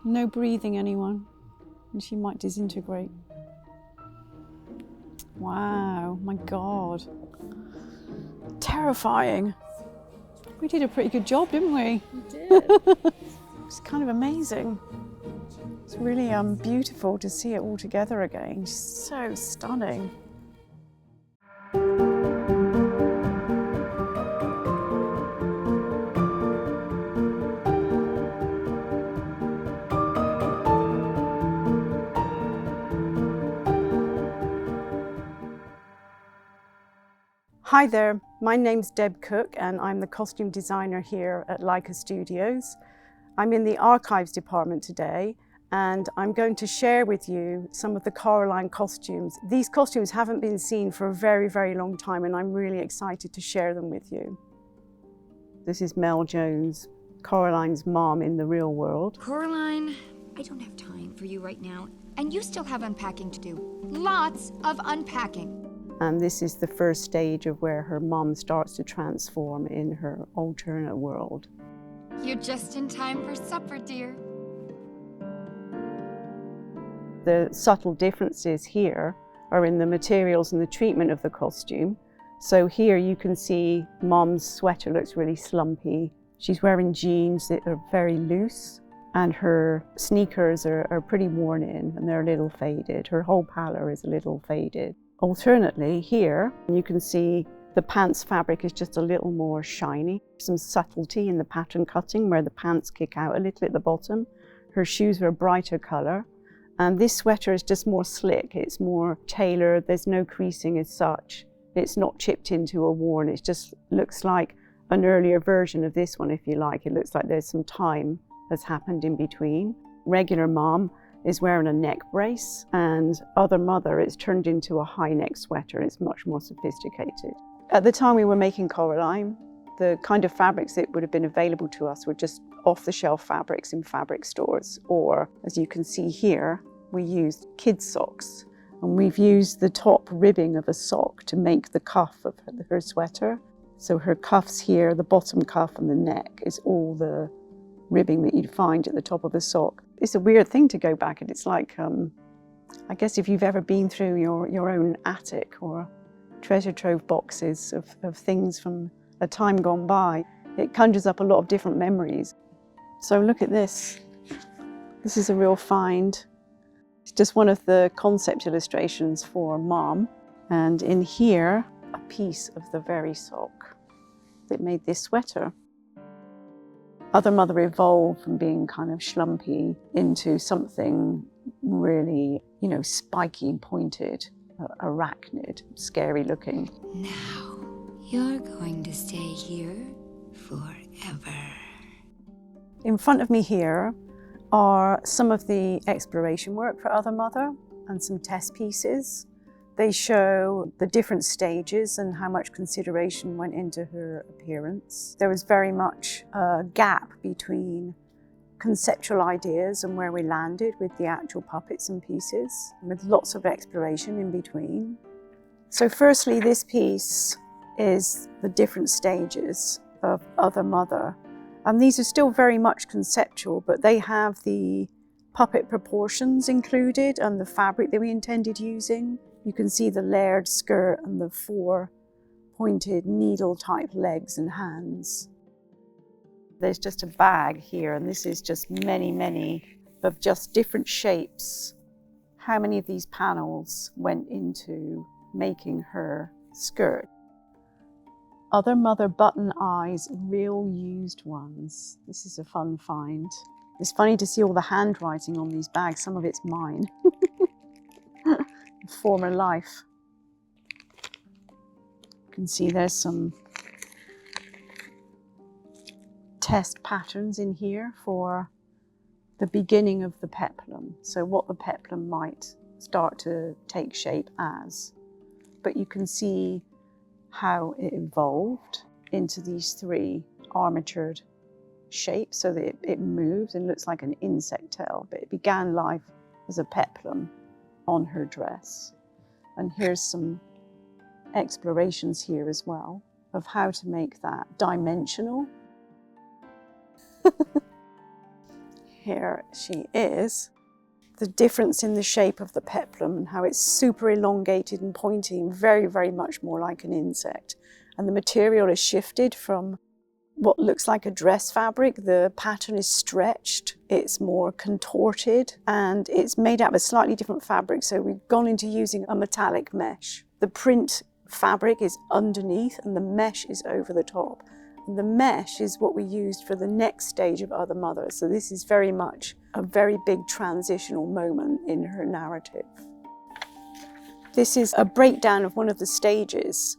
No breathing, anyone, and she might disintegrate. Wow, my God. Terrifying. We did a pretty good job, didn't we? We did. It's kind of amazing. It's really beautiful to see it all together again. It's so stunning. Hi there, my name's Deb Cook and I'm the costume designer here at Laika Studios. I'm in the archives department today and I'm going to share with you some of the Coraline costumes. These costumes haven't been seen for a very, very long time and I'm really excited to share them with you. This is Mel Jones, Coraline's mom in the real world. Coraline, I don't have time for you right now, and you still have unpacking to do. Lots of unpacking. And this is the first stage of where her mom starts to transform in her alternate world. You're just in time for supper, dear. The subtle differences here are in the materials and the treatment of the costume. So here you can see Mom's sweater looks really slumpy. She's wearing jeans that are very loose and her sneakers are pretty worn in and they're a little faded. Her whole pallor is a little faded. Alternately, here you can see the pants fabric is just a little more shiny. Some subtlety in the pattern cutting where the pants kick out a little at the bottom. Her shoes are a brighter color. And this sweater is just more slick. It's more tailored. There's no creasing as such. It's not chipped into or worn. It just looks like an earlier version of this one, if you like. It looks like there's some time has happened in between. Regular Mom is wearing a neck brace, and Other Mother is turned into a high neck sweater. It's much more sophisticated. At the time we were making Coraline, the kind of fabrics that would have been available to us were just off-the-shelf fabrics in fabric stores, or as you can see here, we used kids' socks. And we've used the top ribbing of a sock to make the cuff of her sweater. So her cuffs here, the bottom cuff and the neck is all the ribbing that you'd find at the top of a sock. It's a weird thing to go back and it's like, I guess if you've ever been through your own attic or treasure trove boxes of things from a time gone by, it conjures up a lot of different memories. So look at this. This is a real find. It's just one of the concept illustrations for Mom. And in here, a piece of the very sock that made this sweater. Other Mother evolved from being kind of schlumpy into something really, spiky and pointed, arachnid, scary looking. Now, you're going to stay here forever. In front of me here are some of the exploration work for Other Mother and some test pieces. They show the different stages and how much consideration went into her appearance. There was very much a gap between conceptual ideas and where we landed with the actual puppets and pieces, with lots of exploration in between. So firstly, this piece is the different stages of Other Mother. And these are still very much conceptual, but they have the puppet proportions included and the fabric that we intended using. You can see the layered skirt and the 4 pointed needle-type legs and hands. There's just a bag here, and this is just many of just different shapes. How many of these panels went into making her skirt? Other Mother button eyes, real used ones. This is a fun find. It's funny to see all the handwriting on these bags. Some of it's mine. Former life. You can see there's some test patterns in here for the beginning of the peplum. So what the peplum might start to take shape as. But you can see how it evolved into these 3 armatured shapes so that it moves and looks like an insect tail, but it began life as a peplum on her dress. And here's some explorations here as well of how to make that dimensional. Here she is. The difference in the shape of the peplum and how it's super elongated and pointy and very, very much more like an insect. And the material is shifted from what looks like a dress fabric. The pattern is stretched, it's more contorted, and it's made out of a slightly different fabric. So we've gone into using a metallic mesh. The print fabric is underneath and the mesh is over the top. And the mesh is what we used for the next stage of Other Mother. So this is very much a very big transitional moment in her narrative. This is a breakdown of one of the stages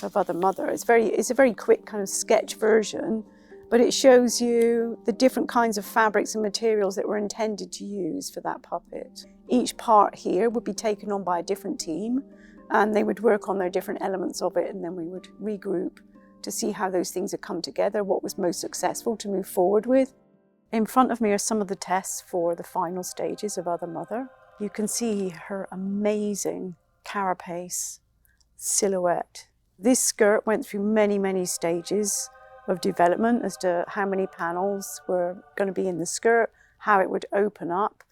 of Other Mother. It's a very quick kind of sketch version, but it shows you the different kinds of fabrics and materials that were intended to use for that puppet. Each part here would be taken on by a different team, and they would work on their different elements of it, and then we would regroup to see how those things had come together, what was most successful to move forward with. In front of me are some of the tests for the final stages of Other Mother. You can see her amazing carapace silhouette. This skirt went through many, many stages of development as to how many panels were going to be in the skirt, how it would open up.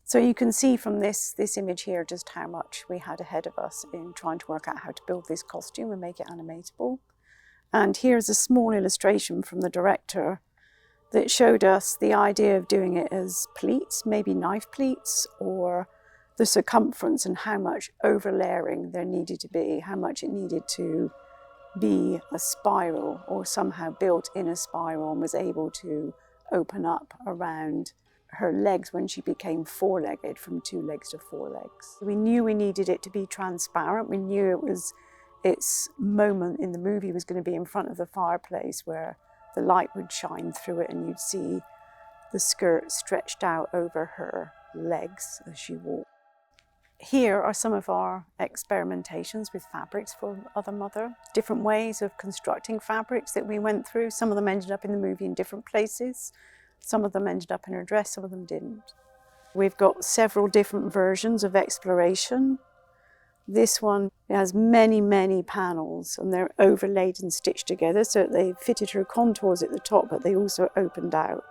So you can see from this image here just how much we had ahead of us in trying to work out how to build this costume and make it animatable. And here's a small illustration from the director that showed us the idea of doing it as pleats, maybe knife pleats, or the circumference and how much overlayering there needed to be, how much it needed to be a spiral or somehow built in a spiral and was able to open up around her legs when she became four-legged, from two legs to four legs. We knew we needed it to be transparent. We knew it was its moment in the movie was going to be in front of the fireplace where the light would shine through it and you'd see the skirt stretched out over her legs as she walked. Here are some of our experimentations with fabrics for Other Mother, different ways of constructing fabrics that we went through. Some of them ended up in the movie in different places. Some of them ended up in her dress, some of them didn't. We've got several different versions of exploration. This one has many, many panels and they're overlaid and stitched together so that they fitted her contours at the top, but they also opened out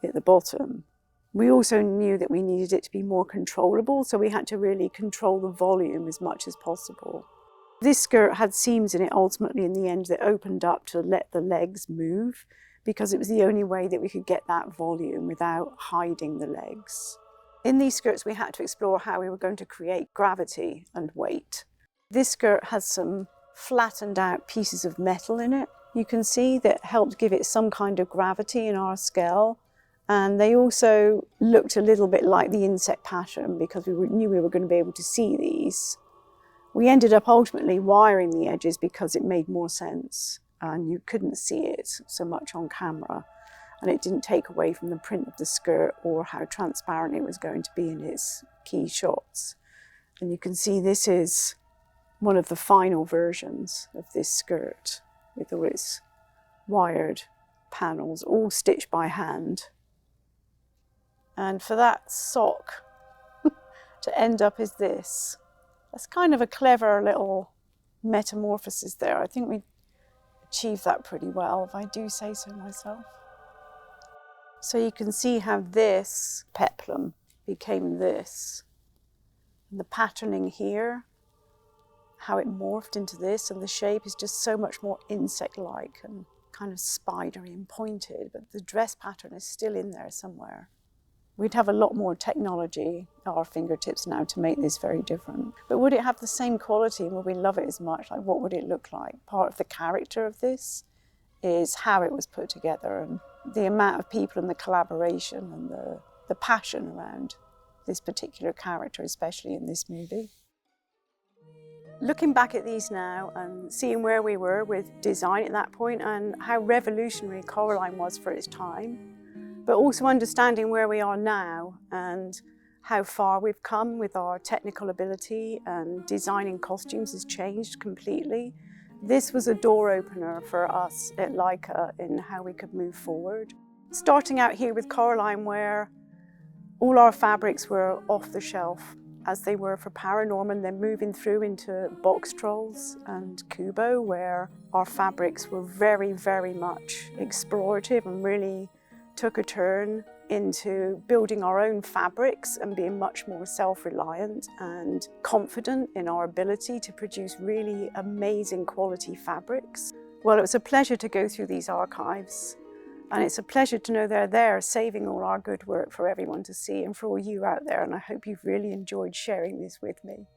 at the bottom. We also knew that we needed it to be more controllable, so we had to really control the volume as much as possible. This skirt had seams in it ultimately in the end that opened up to let the legs move, because it was the only way that we could get that volume without hiding the legs. In these skirts, we had to explore how we were going to create gravity and weight. This skirt has some flattened out pieces of metal in it. You can see that helped give it some kind of gravity in our scale. And they also looked a little bit like the insect pattern because we knew we were going to be able to see these. We ended up ultimately wiring the edges because it made more sense and you couldn't see it so much on camera. And it didn't take away from the print of the skirt or how transparent it was going to be in its key shots. And you can see this is one of the final versions of this skirt with all its wired panels, all stitched by hand. And for that sock to end up as this, that's kind of a clever little metamorphosis there. I think we achieved that pretty well, if I do say so myself. So you can see how this peplum became this. And the patterning here, how it morphed into this, and the shape is just so much more insect-like and kind of spidery and pointed, but the dress pattern is still in there somewhere. We'd have a lot more technology at our fingertips now to make this very different. But would it have the same quality and would we love it as much? Like, what would it look like? Part of the character of this is how it was put together and the amount of people and the collaboration and the passion around this particular character, especially in this movie. Looking back at these now and seeing where we were with design at that point and how revolutionary Coraline was for its time, but also understanding where we are now and how far we've come with our technical ability and designing costumes has changed completely. This was a door opener for us at Laika in how we could move forward. Starting out here with Coraline, where all our fabrics were off the shelf as they were for Paranorman, then moving through into box trolls and Kubo, where our fabrics were very, very much explorative and really took a turn into building our own fabrics and being much more self-reliant and confident in our ability to produce really amazing quality fabrics. Well, it was a pleasure to go through these archives, and it's a pleasure to know they're there saving all our good work for everyone to see and for all you out there, and I hope you've really enjoyed sharing this with me.